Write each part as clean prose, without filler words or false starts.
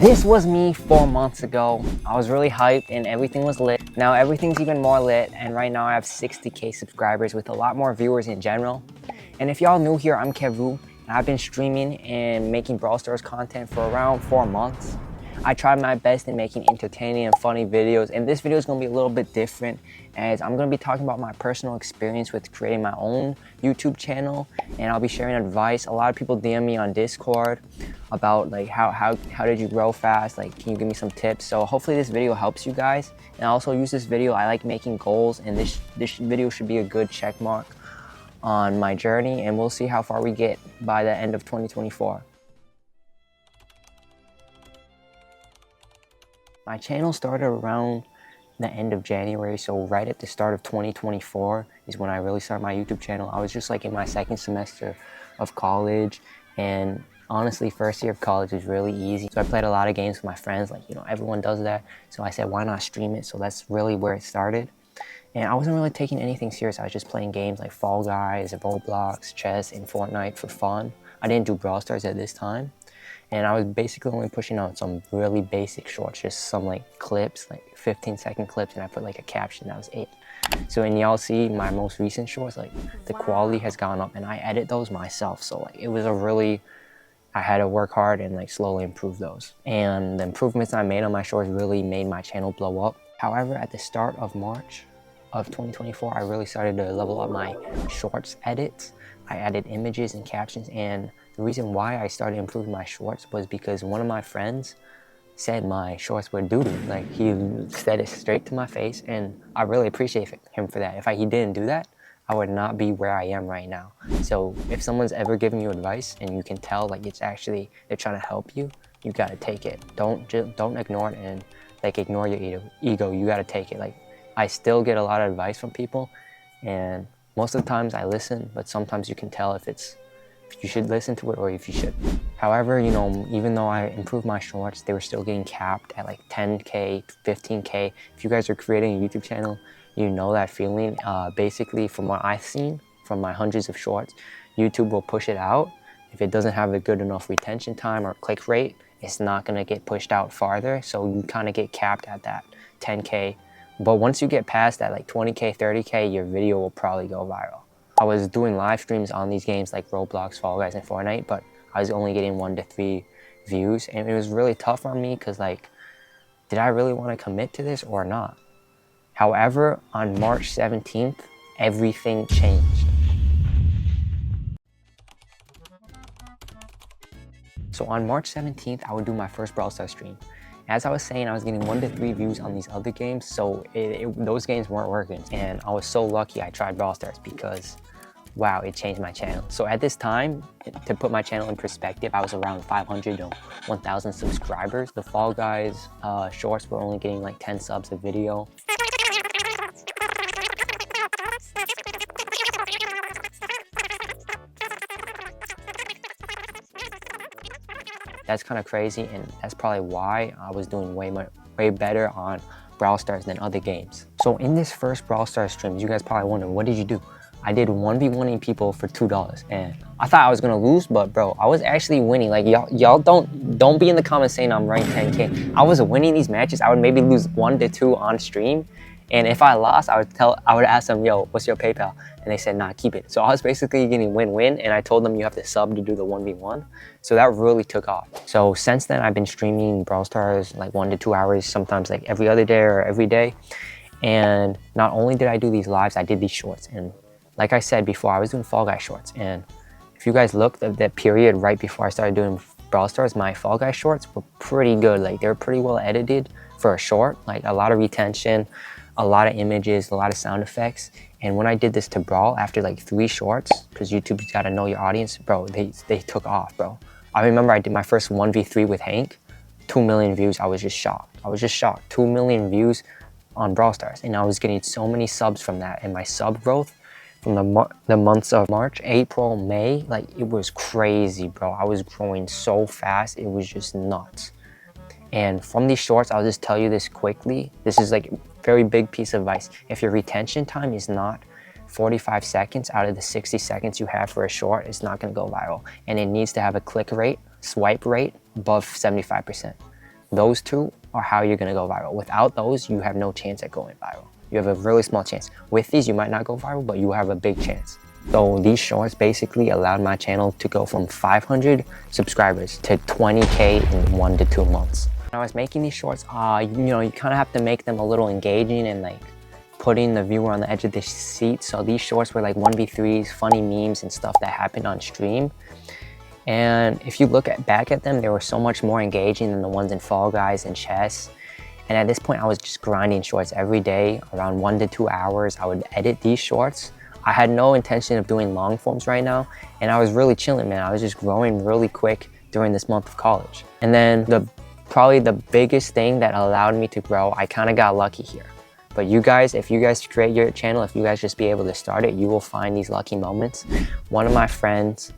This was me 4 months ago. I was really hyped and everything was lit. Now everything's even more lit, and right now I have 60K subscribers with a lot more viewers in general. And if y'all new here, I'm Kevu, and I've been streaming and making Brawl Stars content for around 4 months. I tried my best in making entertaining and funny videos, and this video is going to be a little bit different as I'm going to be talking about my personal experience with creating my own YouTube channel, and I'll be sharing advice. A lot of people DM me on Discord about like how did you grow fast, like can you give me some tips. So hopefully this video helps you guys, and I also use this video. I like making goals, and this video should be a good check mark on my journey, and we'll see how far we get by the end of 2024. My channel started around the end of January, so right at the start of 2024 is when I really started my YouTube channel. I was just like in my second semester of college, and honestly, first year of college was really easy. So I played a lot of games with my friends, like, you know, everyone does that. So I said, why not stream it? So that's really where it started. And I wasn't really taking anything serious. I was just playing games like Fall Guys, Roblox, chess, and Fortnite for fun. I didn't do Brawl Stars at this time. And I was basically only pushing out some really basic shorts, just some like clips, like 15-second clips, and I put like a caption. That was it. So when y'all see my most recent shorts, like the quality has gone up, and I edit those myself. So like it was a really, I had to work hard and like slowly improve those. And the improvements I made on my shorts really made my channel blow up. However, at the start of March of 2024, I really started to level up my shorts edits. I added images and captions, and the reason why I started improving my shorts was because one of my friends said my shorts were doo-doo. Like, he said it straight to my face, and I really appreciate him for that. If he didn't do that, I would not be where I am right now. So if someone's ever giving you advice and you can tell like it's actually, they're trying to help you, you gotta take it. Don't ignore it and like ignore your ego. You gotta take it. Like, I still get a lot of advice from people, and most of the times I listen, but sometimes you can tell if you should listen to it or if you should. However, you know, even though I improved my shorts, they were still getting capped at like 10K, 15K. If you guys are creating a YouTube channel, you know that feeling. Basically, from what I've seen from my hundreds of shorts, YouTube will push it out. If it doesn't have a good enough retention time or click rate, it's not gonna get pushed out farther. So you kind of get capped at that 10K. But once you get past that, like 20K, 30K, your video will probably go viral. I was doing live streams on these games like Roblox, Fall Guys, and Fortnite, but I was only getting 1 to 3 views, and it was really tough on me because, like, did I really want to commit to this or not? However, on March 17th, everything changed. So on March 17th, I would do my first Brawl Stars stream. As I was saying, I was getting 1 to 3 views on these other games, so those games weren't working. And I was so lucky I tried Brawl Stars because, wow, it changed my channel. So at this time, to put my channel in perspective, I was around 500 to 1,000 subscribers. The Fall Guys shorts were only getting like 10 subs a video. That's kind of crazy, and that's probably why I was doing way better on Brawl Stars than other games. So in this first Brawl Stars stream, you guys probably wonder, what did you do? I did 1v1ing people for $2, and I thought I was gonna lose, but bro, I was actually winning. Like, y'all don't be in the comments saying I'm ranked 10K. I was winning these matches. I would maybe lose 1 to 2 on stream, and if I lost, I would ask them, yo, what's your PayPal? And they said, nah, keep it. So I was basically getting win-win, and I told them you have to sub to do the 1v1. So that really took off. So since then, I've been streaming Brawl Stars like 1 to 2 hours, sometimes like every other day or every day. And not only did I do these lives, I did these shorts. And like I said before, I was doing Fall Guys shorts. And if you guys look at that period right before I started doing Brawl Stars, my Fall Guys shorts were pretty good. Like, they were pretty well edited for a short, like a lot of retention, a lot of images, a lot of sound effects. And when I did this to Brawl, after like 3 shorts, because YouTube's got to know your audience, bro, they took off, bro. I remember I did my first 1v3 with Hank, 2 million views. I was just shocked. 2 million views on Brawl Stars, and I was getting so many subs from that. And my sub growth from the months of March, April, May, like, it was crazy, bro. I was growing so fast, it was just nuts. And from these shorts, I'll just tell you this quickly. This is like a very big piece of advice. If your retention time is not 45 seconds out of the 60 seconds you have for a short, it's not gonna go viral. And it needs to have a click rate, swipe rate above 75%. Those two are how you're gonna go viral. Without those, you have no chance at going viral. You have a really small chance. With these, you might not go viral, but you have a big chance. So these shorts basically allowed my channel to go from 500 subscribers to 20K in 1 to 2 months. When I was making these shorts, you kind of have to make them a little engaging and like putting the viewer on the edge of the seat. So these shorts were like 1v3s, funny memes and stuff that happened on stream. And if you look back at them, they were so much more engaging than the ones in Fall Guys and chess. And at this point, I was just grinding shorts every day, around 1 to 2 hours. I would edit these shorts. I had no intention of doing long forms right now, and I was really chilling, man. I was just growing really quick during this month of college. And then probably the biggest thing that allowed me to grow, I kind of got lucky here. But you guys, if you guys create your channel, if you guys just be able to start it, you will find these lucky moments. One of my friends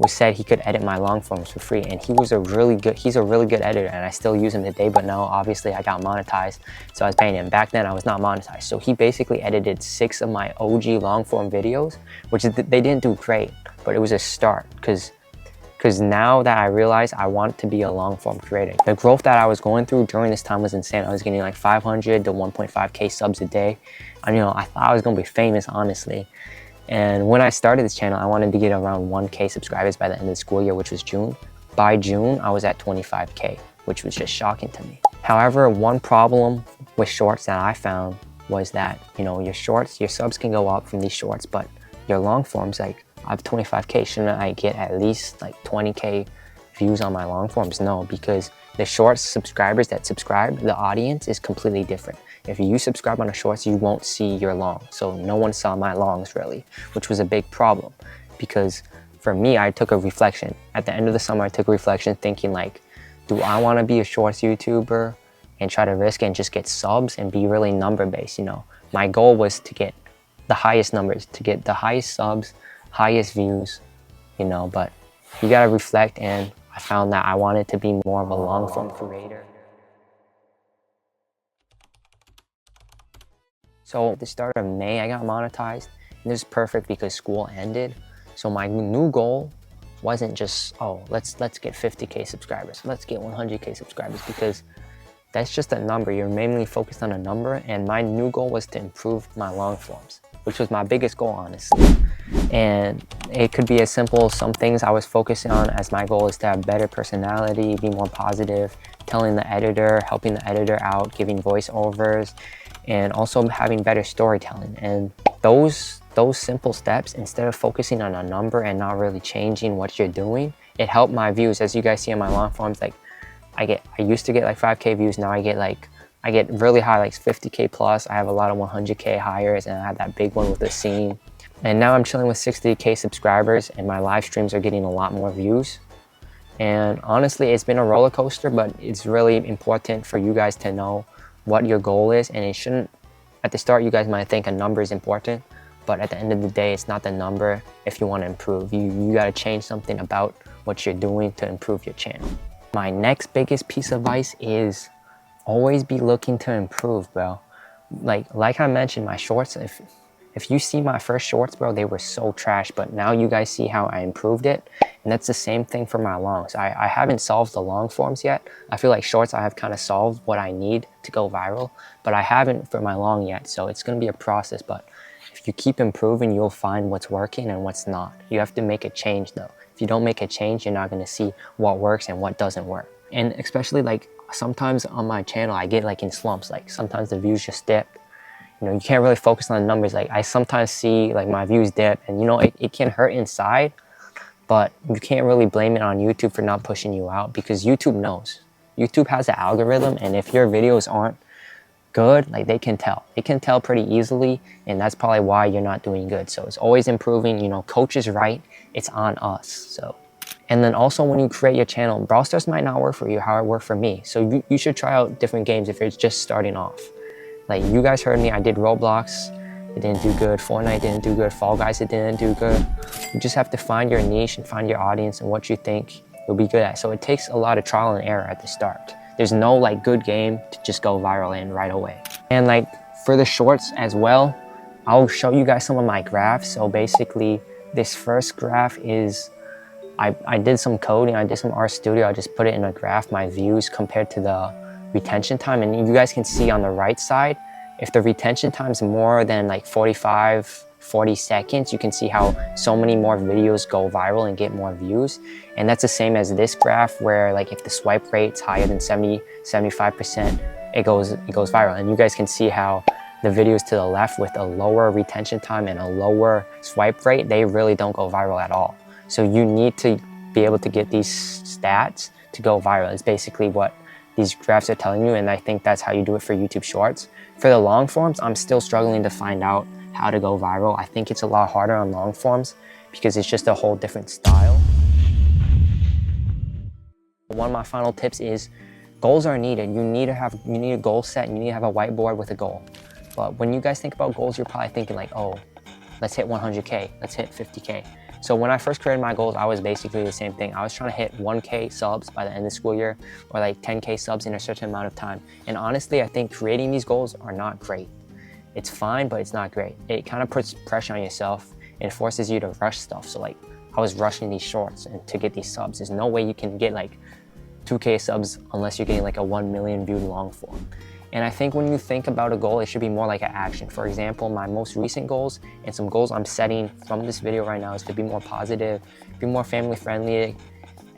said he could edit my long forms for free, and he's a really good editor, and I still use him today. But now obviously I got monetized, so I was paying him. Back then I was not monetized, so he basically edited 6 of my OG long form videos, which they didn't do great, but it was a start, because now that I realize I want to be a long form creator. The growth that I was going through during this time was insane. I was getting like 500 to 1.5K subs a day, and I thought I was gonna be famous, honestly. And when I started this channel, I wanted to get around 1K subscribers by the end of the school year, which was June. By June, I was at 25K, which was just shocking to me. However, one problem with shorts that I found was that, your shorts, your subs can go up from these shorts, but your long forms, like I have 25K, shouldn't I get at least like 20K views on my long forms? No, because the shorts subscribers that subscribe, the audience is completely different. If you subscribe on the shorts, you won't see your long. So no one saw my longs really, which was a big problem, because for me, I took a reflection. At the end of the summer, I took a reflection thinking like, do I want to be a shorts YouTuber and try to risk it and just get subs and be really number based? My goal was to get the highest numbers, to get the highest subs, highest views, but you gotta reflect, and I found that I wanted to be more of a long form creator. So at the start of May, I got monetized, and this is perfect because school ended. So my new goal wasn't just, oh, let's get 50K subscribers, let's get 100K subscribers, because that's just a number. You're mainly focused on a number, and my new goal was to improve my long forms, which was my biggest goal, honestly. And it could be as simple as some things I was focusing on as my goal is to have better personality, be more positive, telling the editor, helping the editor out, giving voiceovers, and also having better storytelling. And those simple steps, instead of focusing on a number and not really changing what you're doing, it helped my views. As you guys see on my long forms, like I used to get like 5K views, now I get really high, like 50K plus. I have a lot of 100K hires, and I had that big one with the scene. And now I'm chilling with 60K subscribers, and my live streams are getting a lot more views. And honestly, it's been a roller coaster, but it's really important for you guys to know what your goal is. And it shouldn't, at the start, you guys might think a number is important, but at the end of the day, it's not the number if you want to improve. You got to change something about what you're doing to improve your channel. My next biggest piece of advice is always be looking to improve, bro. Like I mentioned, my shorts, if you see my first shorts, bro, they were so trash, but now you guys see how I improved it. And that's the same thing for my longs. I haven't solved the long forms yet. I feel like shorts, I have kind of solved what I need to go viral, but I haven't for my long yet. So it's going to be a process, but if you keep improving, you'll find what's working and what's not. You have to make a change though. If you don't make a change, you're not going to see what works and what doesn't work. And especially like sometimes on my channel, I get like in slumps, like sometimes the views just dip. You can't really focus on the numbers. Like I sometimes see like my views dip, and it can hurt inside, but you can't really blame it on YouTube for not pushing you out, because YouTube knows. YouTube has an algorithm, and if your videos aren't good, like they can tell pretty easily, and that's probably why you're not doing good. So it's always improving. Coach is right, it's on us. So, and then also when you create your channel, Brawl Stars might not work for you how it worked for me. So you should try out different games if you're just starting off. Like you guys heard me, I did Roblox, it didn't do good. Fortnite didn't do good. Fall Guys, it didn't do good. You just have to find your niche and find your audience and what you think you'll be good at. So it takes a lot of trial and error at the start. There's no like good game to just go viral in right away. And like for the shorts as well, I'll show you guys some of my graphs. So basically this first graph is I did some coding, I did some RStudio, I just put it in a graph, my views compared to the retention time. And you guys can see on the right side, if the retention time is more than like 40 seconds, you can see how so many more videos go viral and get more views. And that's the same as this graph, where like if the swipe rate's higher than 75%, it goes viral. And you guys can see how the videos to the left with a lower retention time and a lower swipe rate, they really don't go viral at all. So you need to be able to get these stats to go viral. It's basically what these graphs are telling you, and I think that's how you do it for YouTube Shorts. For the long forms, I'm still struggling to find out how to go viral. I think it's a lot harder on long forms because it's just a whole different style. One of my final tips is goals are needed. You need a goal set, and you need to have a whiteboard with a goal. But when you guys think about goals, you're probably thinking like, oh, let's hit 100K, let's hit 50K. So when I first created my goals, I was basically the same thing. I was trying to hit 1K subs by the end of the school year, or like 10K subs in a certain amount of time. And honestly, I think creating these goals are not great. It's fine, but it's not great. It kind of puts pressure on yourself. It forces you to rush stuff. So like, I was rushing these shorts and to get these subs. There's no way you can get like 2K subs unless you're getting like a 1 million viewed long form. And I think when you think about a goal, it should be more like an action. For example, my most recent goals and some goals I'm setting from this video right now is to be more positive, be more family friendly,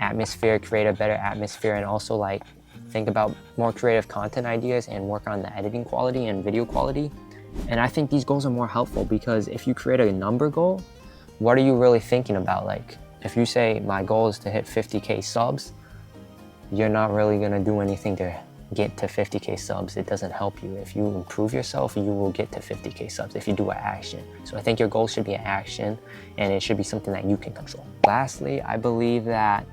atmosphere, create a better atmosphere, and also like think about more creative content ideas and work on the editing quality and video quality. And I think these goals are more helpful because if you create a number goal, what are you really thinking about? Like if you say my goal is to hit 50K subs, you're not really gonna do anything to get to 50K subs. It doesn't help you. If you improve yourself, you will get to 50K subs if you do an action. So I think your goal should be an action, and it should be something that you can control. Lastly, I believe that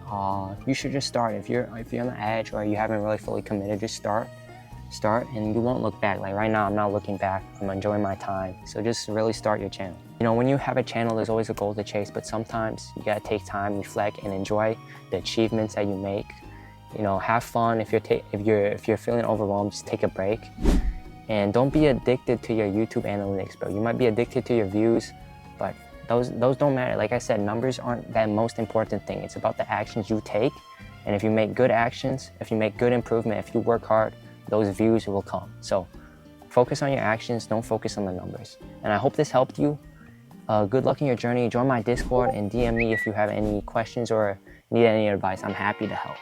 you should just start. If you're on the edge or you haven't really fully committed, just start, and you won't look back. Like right now, I'm not looking back. I'm enjoying my time. So just really start your channel. You know, when you have a channel, there's always a goal to chase, but sometimes you gotta take time, reflect, and enjoy the achievements that you make. You know, have fun. If you're feeling overwhelmed, just take a break. And don't be addicted to your YouTube analytics, bro. You might be addicted to your views, but those don't matter. Like I said, numbers aren't that most important thing. It's about the actions you take. And if you make good actions, if you make good improvement, if you work hard, those views will come. So focus on your actions, don't focus on the numbers. And I hope this helped you. Good luck in your journey. Join my Discord and DM me if you have any questions or need any advice. I'm happy to help.